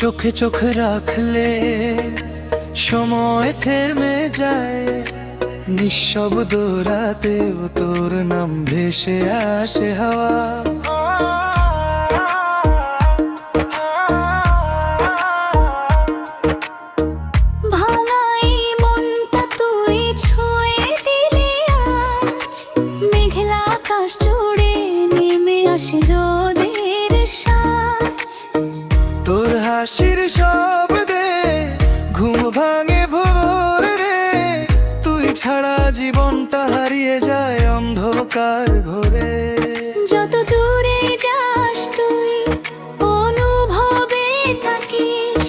চোখে চোখ রাখলে সময় থেমে যায়, নিঃশব্দ রাতেও তোর নাম ভেসে আসে হাওয়া। ভাঙাই মনটা তুই ছুঁয়ে দিলি আজ, মেঘলা আকাশ জুড়ে নেমে আসে রোদের সাজ। তোর হাসির শব্দে ঘুম ভাঙে ভোর রে, তুই ছাড়া জীবনটা হারিয়ে যায় অন্ধকার ঘরে। যত দূরে যাস তুই অনুভবে থাকিস,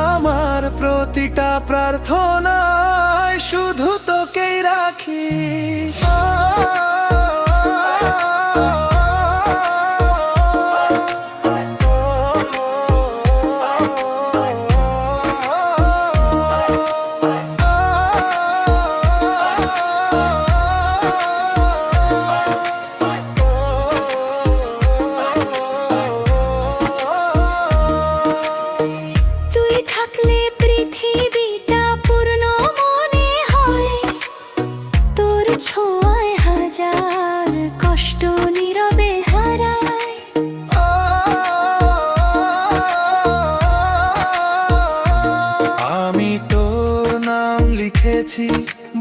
আমার প্রতিটা প্রার্থনায় শুধু তোকেই রাখিস। তুই থাকলে পৃথিবীটা পূর্ণ মনে হয়, তোর ছোঁয়ায় হাজার কষ্ট নীরবে হারায়। আমি তোর নাম লিখেছি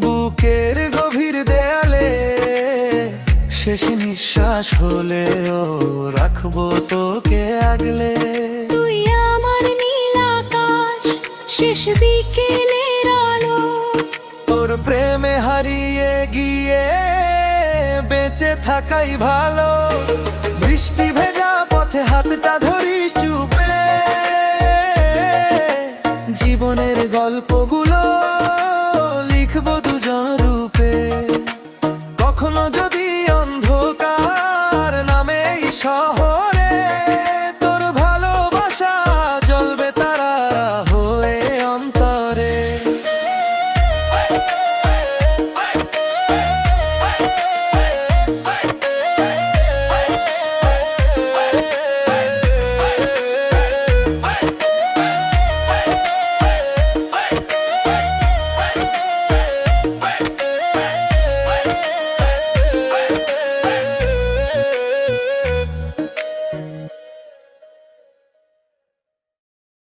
বুকের গভীর দেয়ালে, শেষ নিঃশ্বাস হলেও রাখবো তোকে আগলে। তুই আমার নীল আকাশ, শেষ বিকেলের আলো, তোর প্রেমে হারিয়ে গিয়ে বেঁচে থাকাই ভালো। বৃষ্টি ভেজা পথে হাতটা ধরিস চুপে, জীবনের গল্পগুলো